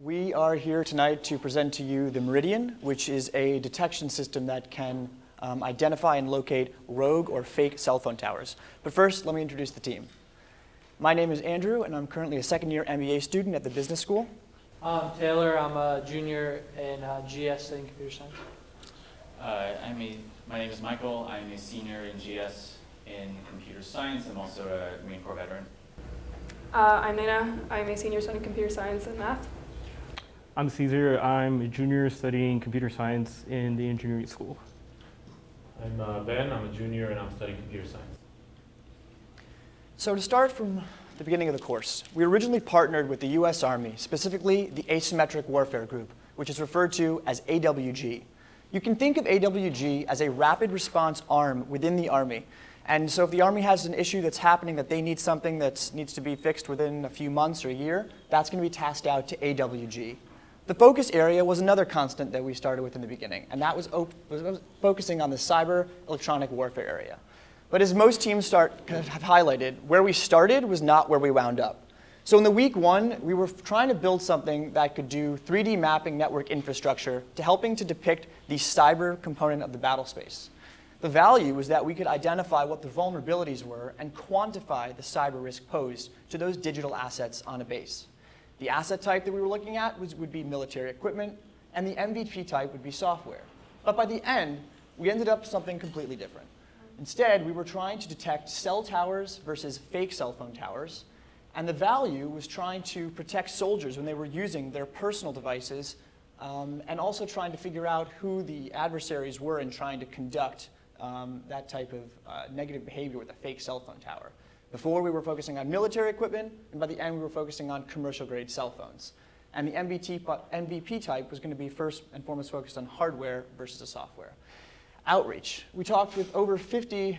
We are here tonight to present to you the Meridian, which is a detection system that can identify and locate rogue or fake cell phone towers. But first, let me introduce the team. My name is Andrew, and I'm currently a second-year MBA student at the business school. I'm Taylor. I'm a junior in GS studying computer science. My name is Michael. I'm a senior in GS in computer science. I'm also a Marine Corps veteran. I'm Nina. I'm a senior studying computer science and math. I'm Caesar. I'm a junior studying computer science in the engineering school. I'm Ben. I'm a junior and I'm studying computer science. So to start from the beginning of the course, we originally partnered with the US Army, specifically the Asymmetric Warfare Group, which is referred to as AWG. You can think of AWG as a rapid response arm within the Army. And so if the Army has an issue that's happening that they need something that needs to be fixed within a few months or a year, that's going to be tasked out to AWG. The focus area was another constant that we started with in the beginning, and that was focusing on the cyber electronic warfare area. But as most teams have highlighted, where we started was not where we wound up. So in the week one, we were trying to build something that could do 3D mapping network infrastructure to helping to depict the cyber component of the battle space. The value was that we could identify what the vulnerabilities were and quantify the cyber risk posed to those digital assets on a base. The asset type that we were looking at would be military equipment, and the MVP type would be software. But by the end, we ended up something completely different. Instead, we were trying to detect cell towers versus fake cell phone towers, and the value was trying to protect soldiers when they were using their personal devices, and also trying to figure out who the adversaries were in trying to conduct that type of negative behavior with a fake cell phone tower. Before, we were focusing on military equipment, and by the end, we were focusing on commercial-grade cell phones. And the MVP type was going to be first and foremost focused on hardware versus the software. Outreach. We talked with over 50,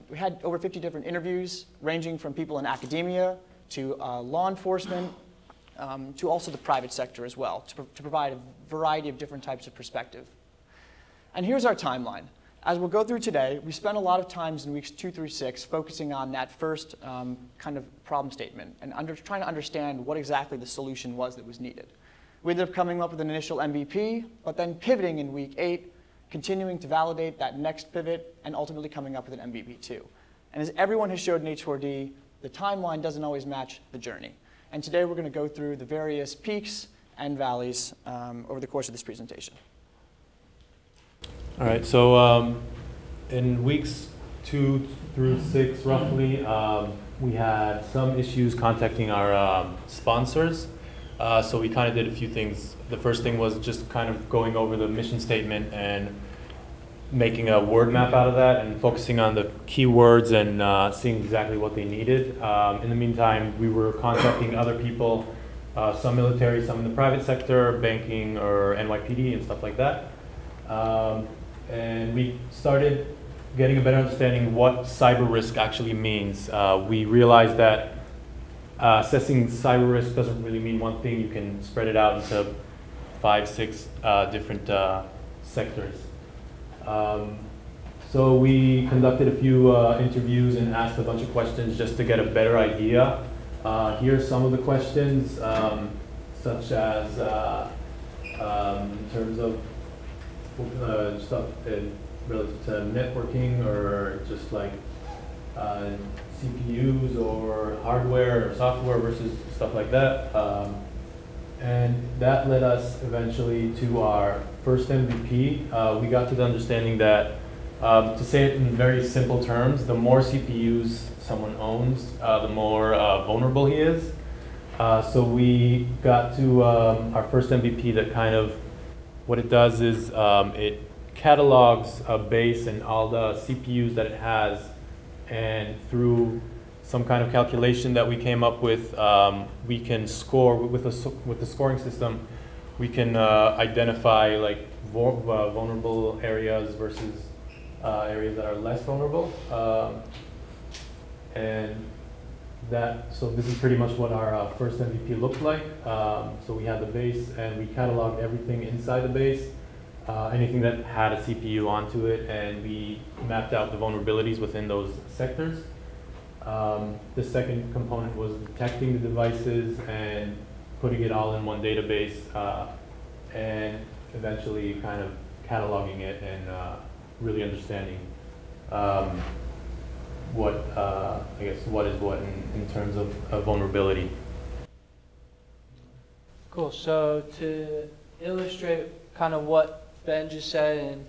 we had over 50 different interviews, ranging from people in academia to law enforcement, to also the private sector as well, to provide a variety of different types of perspective. And here's our timeline. As we'll go through today, we spent a lot of times in weeks 2 through 6 focusing on that first kind of problem statement and trying to understand what exactly the solution was that was needed. We ended up coming up with an initial MVP, but then pivoting in week 8, continuing to validate that next pivot, and ultimately coming up with an MVP2. And as everyone has showed in H4D, the timeline doesn't always match the journey. And today we're going to go through the various peaks and valleys over the course of this presentation. All right, so in weeks 2 through 6, roughly, we had some issues contacting our sponsors. So we kind of did a few things. The first thing was just kind of going over the mission statement and making a word map out of that and focusing on the keywords and seeing exactly what they needed. In the meantime, we were contacting other people, some military, some in the private sector, banking or NYPD and stuff like that. And we started getting a better understanding what cyber risk actually means. We realized that assessing cyber risk doesn't really mean one thing. You can spread it out into 5, 6 different sectors. So we conducted a few interviews and asked a bunch of questions just to get a better idea. Here are some of the questions, such as in terms of stuff related to networking or just like CPUs or hardware or software versus stuff like that. And that led us eventually to our first MVP. We got to the understanding that, to say it in very simple terms, the more CPUs someone owns, the more vulnerable he is. So we got to our first MVP that kind of, what it does is it catalogs a base and all the CPUs that it has, and through some kind of calculation that we came up with, we can score with the scoring system. We can identify like vulnerable areas versus areas that are less vulnerable, and so this is pretty much what our first MVP looked like. So we had the base, and we cataloged everything inside the base, anything that had a CPU onto it, and we mapped out the vulnerabilities within those sectors. The second component was detecting the devices and putting it all in one database, and eventually kind of cataloging it and really understanding what, I guess, what is what in terms of vulnerability. Cool. So to illustrate kind of what Ben just said and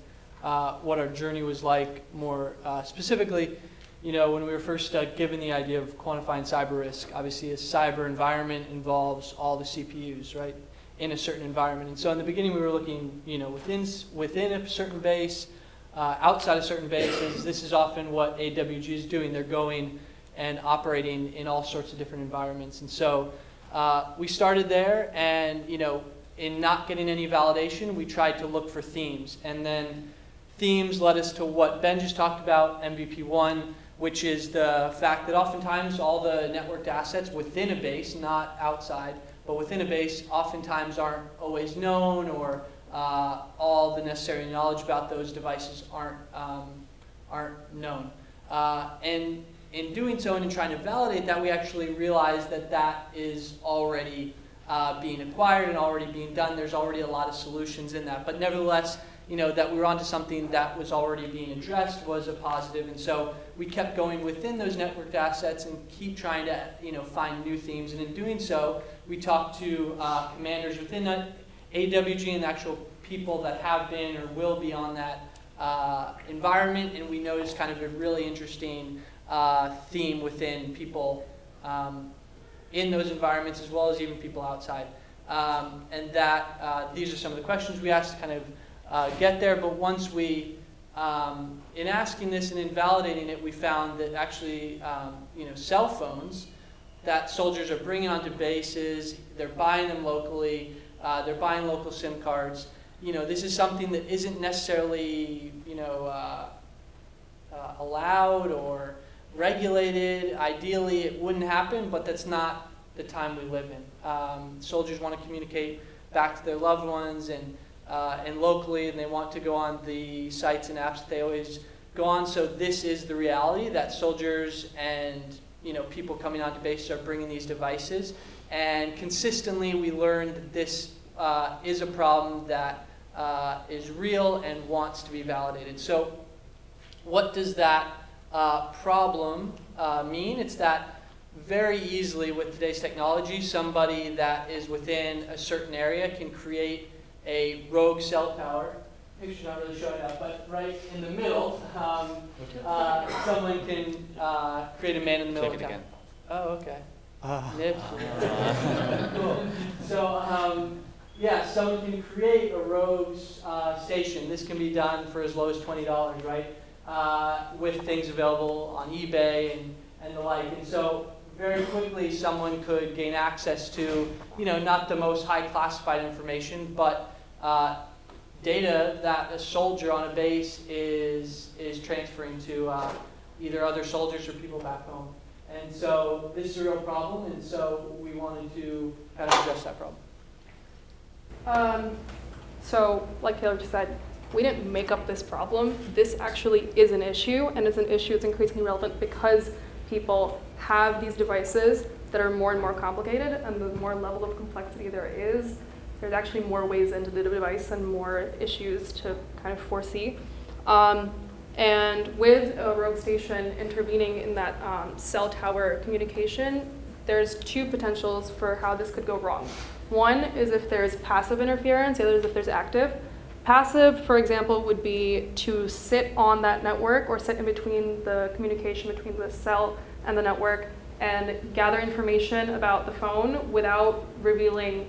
what our journey was like more specifically, you know, when we were first given the idea of quantifying cyber risk, obviously a cyber environment involves all the CPUs, right, in a certain environment. And so in the beginning we were looking, you know, within a certain base, outside of certain bases. This is often what AWG is doing. They're going and operating in all sorts of different environments. And so we started there, and you know, in not getting any validation, we tried to look for themes. And then themes led us to what Ben just talked about, MVP1, which is the fact that oftentimes all the networked assets within a base, not outside, but within a base, oftentimes aren't always known, or all the necessary knowledge about those devices aren't known. And in doing so and in trying to validate that, we actually realized that that is already being acquired and already being done. There's already a lot of solutions in that. But nevertheless, you know, that we were onto something that was already being addressed was a positive. And so we kept going within those networked assets and keep trying to, you know, find new themes. And in doing so, we talked to commanders within AWG and actual people that have been or will be on that environment. And we noticed kind of a really interesting theme within people in those environments, as well as even people outside. And that these are some of the questions we asked to kind of get there. But once we, in asking this and in validating it, we found that actually, you know, cell phones that soldiers are bringing onto bases, they're buying them locally, they're buying local SIM cards. You know, this is something that isn't necessarily, you know, allowed or regulated. Ideally, it wouldn't happen, but that's not the time we live in. Soldiers want to communicate back to their loved ones and locally, and they want to go on the sites and apps that they always go on. So this is the reality, that soldiers and, you know, people coming onto bases are bringing these devices. And consistently, we learned that this is a problem that is real and wants to be validated. So what does that problem mean? It's that very easily with today's technology, somebody that is within a certain area can create a rogue cell tower. Picture's not really showing up, but right in the middle, someone can create a man in the middle of town. Oh, okay. Cool. So, yeah, someone can create a rogue station. This can be done for as low as $20, right? With things available on eBay and the like. And so very quickly someone could gain access to, you know, not the most high classified information, but data that a soldier on a base is transferring to either other soldiers or people back home. And so this is a real problem, and so we wanted to kind of address that problem. So, like Taylor just said, we didn't make up this problem. This actually is an issue, and it's an issue that's increasingly relevant because people have these devices that are more and more complicated, and the more level of complexity there is, there's actually more ways into the device and more issues to kind of foresee. And with a rogue station intervening in that cell tower communication, there's two potentials for how this could go wrong. One is if there's passive interference, the other is if there's active. Passive, for example, would be to sit on that network or sit in between the communication between the cell and the network and gather information about the phone without revealing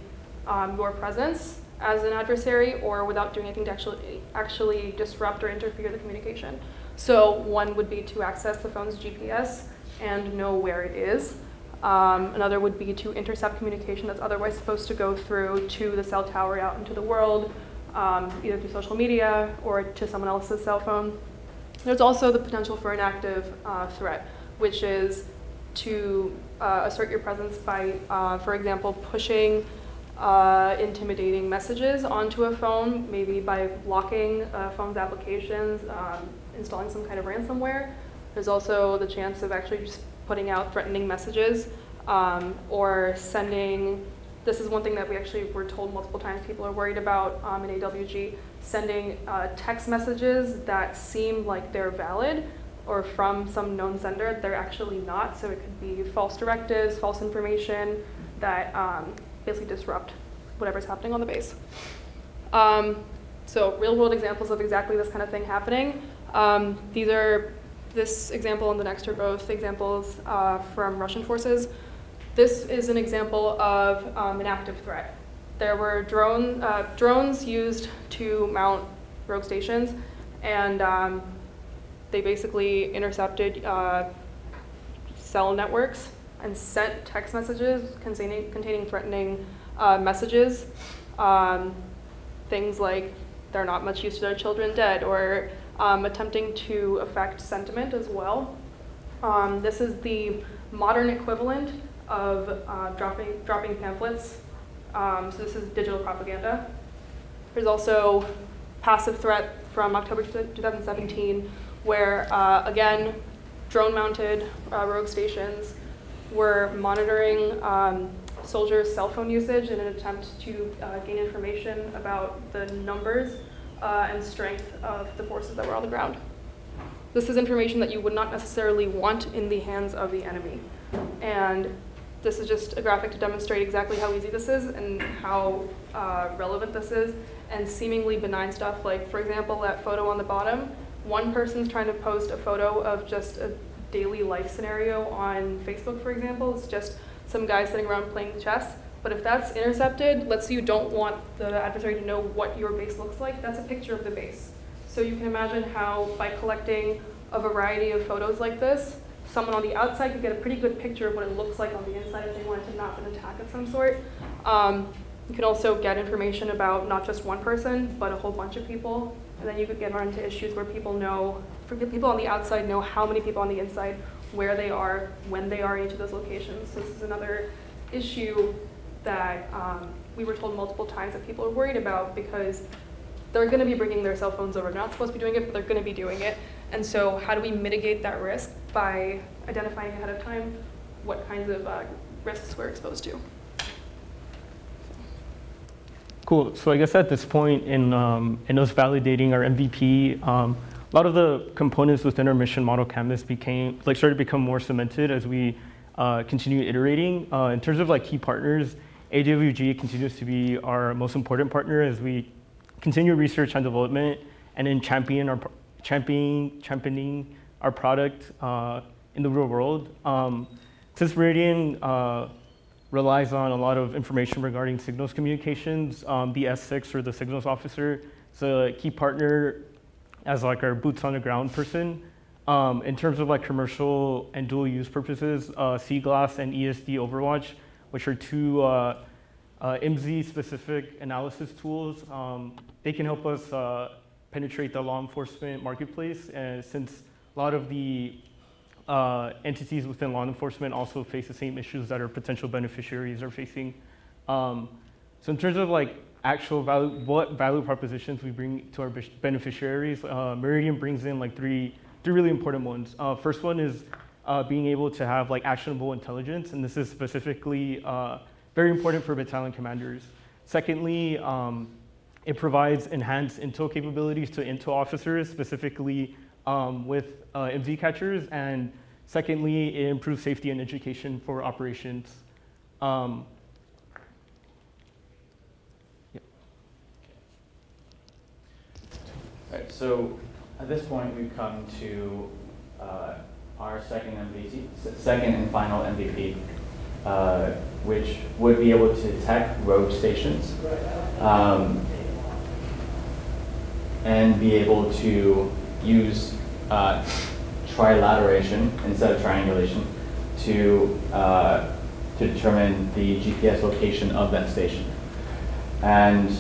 your presence as an adversary or without doing anything to actually disrupt or interfere the communication. So one would be to access the phone's GPS and know where it is. Another would be to intercept communication that's otherwise supposed to go through to the cell tower out into the world, either through social media or to someone else's cell phone. There's also the potential for an active threat, which is to assert your presence by, for example, pushing intimidating messages onto a phone, maybe by blocking a phone's applications, installing some kind of ransomware. There's also the chance of actually just putting out threatening messages or sending This is one thing that we actually were told multiple times people are worried about in AWG, sending text messages that seem like they're valid or from some known sender. They're actually not, so it could be false directives, false information that basically disrupt whatever's happening on the base. So real world examples of exactly this kind of thing happening. This example and the next are both examples from Russian forces. This is an example of an active threat. There were drones used to mount rogue stations, and they basically intercepted cell networks and sent text messages containing threatening messages. Things like they're not much use to their children dead, or attempting to affect sentiment as well. This is the modern equivalent of dropping pamphlets. So this is digital propaganda. There's also passive threat from October 2017, where again, drone-mounted rogue stations were monitoring soldiers' cell phone usage in an attempt to gain information about the numbers and strength of the forces that were on the ground. This is information that you would not necessarily want in the hands of the enemy. And this is just a graphic to demonstrate exactly how easy this is and how relevant this is, and seemingly benign stuff like, for example, that photo on the bottom. One person's trying to post a photo of just a daily life scenario on Facebook, for example. It's just some guy sitting around playing chess. But if that's intercepted, let's say you don't want the adversary to know what your base looks like, that's a picture of the base. So you can imagine how by collecting a variety of photos like this, someone on the outside could get a pretty good picture of what it looks like on the inside if they wanted to mount an attack of some sort. You can also get information about not just one person, but a whole bunch of people. And then you could get run into issues where people on the outside know how many people on the inside, where they are, when they are in each of those locations. So this is another issue that we were told multiple times that people are worried about, because they're going to be bringing their cell phones over. They're not supposed to be doing it, but they're going to be doing it. And so how do we mitigate that risk? By identifying ahead of time what kinds of risks we're exposed to. Cool. So I guess at this point in us validating our MVP, a lot of the components within our mission model canvas started to become more cemented as we continue iterating. In terms of key partners, AWG continues to be our most important partner as we continue research and development and then championing our product in the real world. Since Meridian relies on a lot of information regarding signals communications, the S6 or the signals officer is a key partner as our boots on the ground person. In terms of commercial and dual use purposes, CGlass and ESD Overwatch, which are two MZ specific analysis tools, they can help us penetrate the law enforcement marketplace, and since a lot of the entities within law enforcement also face the same issues that our potential beneficiaries are facing. So in terms of actual value, what value propositions we bring to our beneficiaries, Meridian brings in three really important ones. First one is being able to have actionable intelligence, and this is specifically very important for battalion commanders. Secondly, it provides enhanced intel capabilities to intel officers, specifically with MZ catchers, and secondly, it improves safety and education for operations. Yeah. All right, so at this point, we've come to our second and final MVP, which would be able to detect rogue stations and be able to use trilateration instead of triangulation to determine the GPS location of that station. And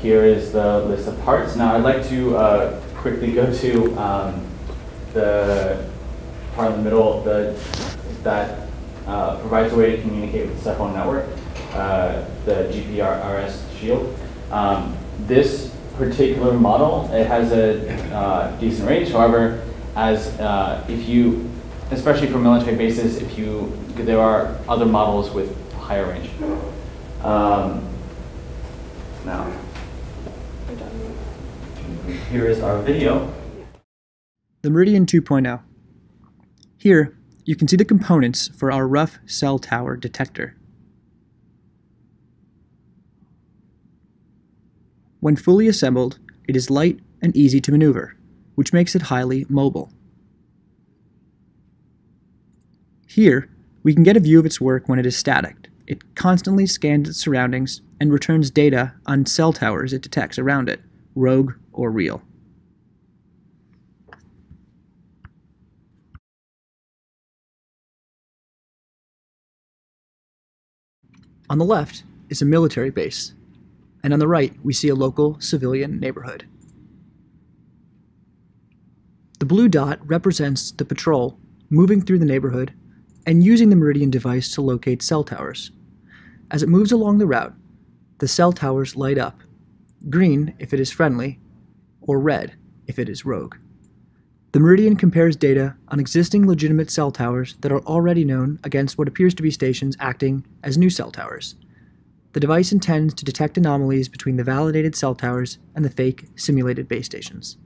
here is the list of parts. Now I'd like to quickly go to the part in the middle that provides a way to communicate with the cell phone network, the GPRS shield. This particular model, it has a decent range. However, if you, especially for military bases, there are other models with higher range. Now, here is our video. The Meridian 2.0. Here, you can see the components for our rough cell tower detector. When fully assembled, it is light and easy to maneuver, which makes it highly mobile. Here, we can get a view of its work when it is static. It constantly scans its surroundings and returns data on cell towers it detects around it, rogue or real. On the left is a military base, and on the right we see a local civilian neighborhood. The blue dot represents the patrol moving through the neighborhood and using the Meridian device to locate cell towers. As it moves along the route, the cell towers light up, green if it is friendly, or red if it is rogue. The Meridian compares data on existing legitimate cell towers that are already known against what appears to be stations acting as new cell towers. The device intends to detect anomalies between the validated cell towers and the fake simulated base stations.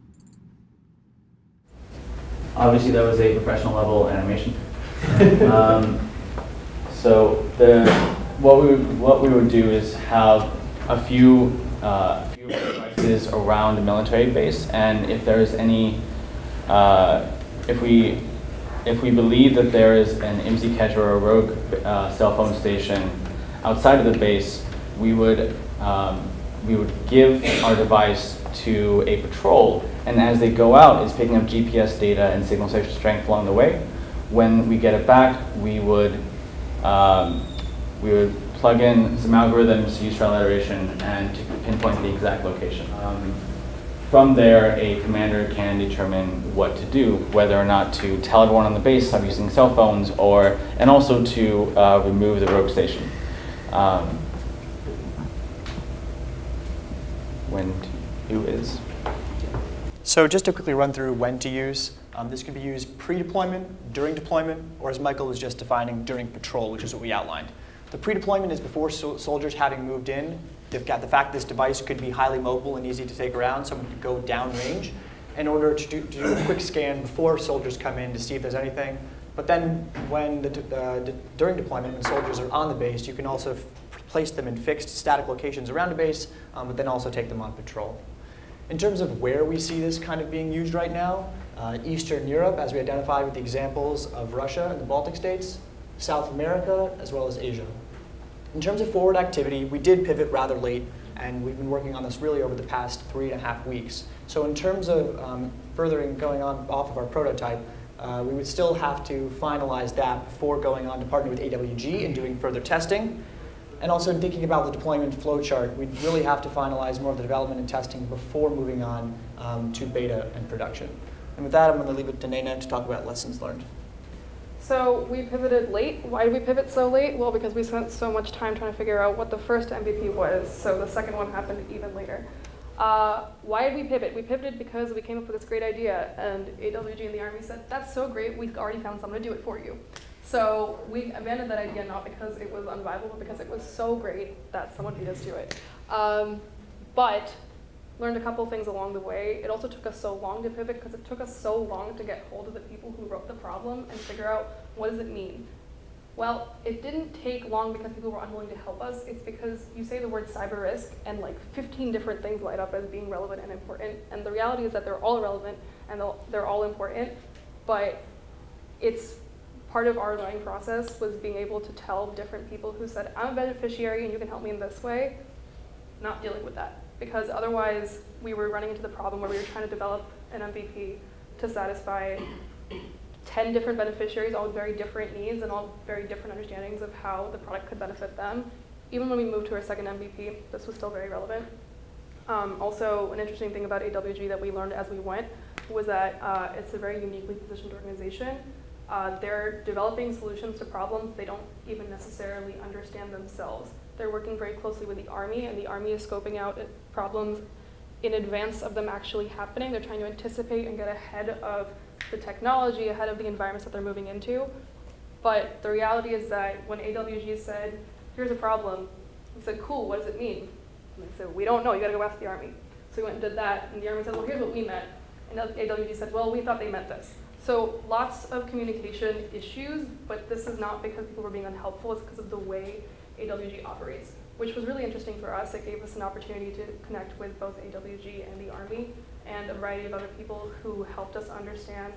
Obviously, that was a professional level animation. So what we would do is have a few devices around the military base, and if there's any, if we believe that there is an IMSI catcher or a rogue cell phone station outside of the base, we would give our device to a patrol, and as they go out, it's picking up GPS data and signal strength along the way. When we get it back, we would plug in some algorithms to use trilateration and to pinpoint the exact location. From there, a commander can determine what to do, whether or not to tell everyone on the base stop using cell phones, and also to remove the rogue station. When to is. So just to quickly run through when to use, this could be used pre-deployment, during deployment, or as Michael was just defining, during patrol, which is what we outlined. The pre-deployment is before soldiers having moved in. They've got the fact this device could be highly mobile and easy to take around, someone could go downrange in order to do a quick scan before soldiers come in to see if there's anything. But then when during deployment, when soldiers are on the base, you can also place them in fixed static locations around the base, but then also take them on patrol. In terms of where we see this kind of being used right now, Eastern Europe, as we identified with the examples of Russia and the Baltic states, South America, as well as Asia. In terms of forward activity, we did pivot rather late, and we've been working on this really over the past 3.5 weeks. So in terms of furthering going on off of our prototype, we would still have to finalize that before going on to partner with AWG and doing further testing. And also in thinking about the deployment flowchart, we'd really have to finalize more of the development and testing before moving on to beta and production. And with that, I'm going to leave it to Nena to talk about lessons learned. So we pivoted late. Why did we pivot so late? Well, because we spent so much time trying to figure out what the first MVP was, so the second one happened even later. Why did we pivot? We pivoted because we came up with this great idea, and AWG and the Army said, that's so great, we've already found someone to do it for you. So we abandoned that idea not because it was unviable, but because it was so great that someone beat us to it. But learned a couple things along the way. It also took us so long to pivot because it took us so long to get hold of the people who wrote the problem and figure out what does it mean. Well, it didn't take long because people were unwilling to help us. It's because you say the word cyber risk and like 15 different things light up as being relevant and important. And the reality is that they're all relevant and they're all important, but it's part of our learning process was being able to tell different people who said, I'm a beneficiary and you can help me in this way, not dealing with that. Because otherwise, we were running into the problem where we were trying to develop an MVP to satisfy 10 different beneficiaries, all with very different needs and all very different understandings of how the product could benefit them. Even when we moved to our second MVP, this was still very relevant. Also, an interesting thing about AWG that we learned as we went was that it's a very uniquely positioned organization. They're developing solutions to problems they don't even necessarily understand themselves. They're working very closely with the Army, and the Army is scoping out problems in advance of them actually happening. They're trying to anticipate and get ahead of the technology, ahead of the environments that they're moving into. But the reality is that when AWG said, here's a problem, We said, cool, what does it mean? And they said, we don't know, you gotta go ask the Army. So we went and did that, and the Army said, well, here's what we meant. And AWG said, well, we thought they meant this. So lots of communication issues, but this is not because people were being unhelpful, it's because of the way AWG operates, which was really interesting for us. It gave us an opportunity to connect with both AWG and the Army and a variety of other people who helped us understand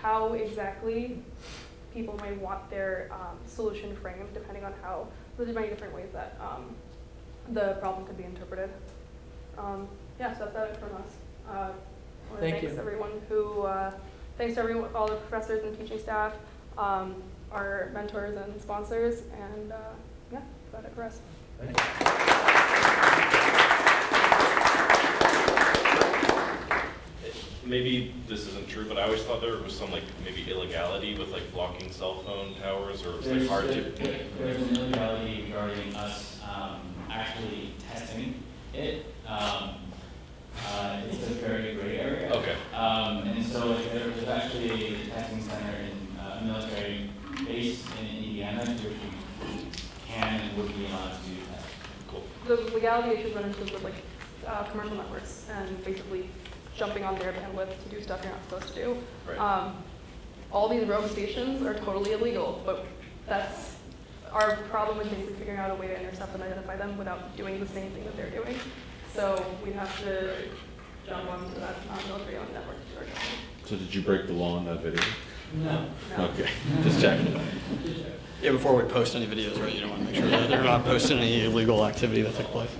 how exactly people might want their solution framed, depending on how there's many different ways that the problem could be interpreted. Yeah, so that's about it from us. Thank you. Thanks to everyone, all the professors and teaching staff, our mentors and sponsors, and yeah, that's about it for us. Thank you. Maybe this isn't true, but I always thought there was some maybe illegality with blocking cell phone towers, or it was hard to. There's an illegality regarding us actually testing it. It's a very gray area. Okay. And so there's actually a testing center in a military base in Indiana, which we can and would be allowed to test. Cool. The legality issues run into with commercial networks and basically jumping on their bandwidth to do stuff you're not supposed to do. Right. All these rogue stations are totally illegal, but that's our problem is basically figuring out a way to intercept and identify them without doing the same thing that they're doing. So we have to jump onto that military-owned network to do our job. So did you break the law in that video? No. Okay, just checking. Yeah, before we post any videos, right, you don't want to make sure that they're not posting any illegal activity that took place.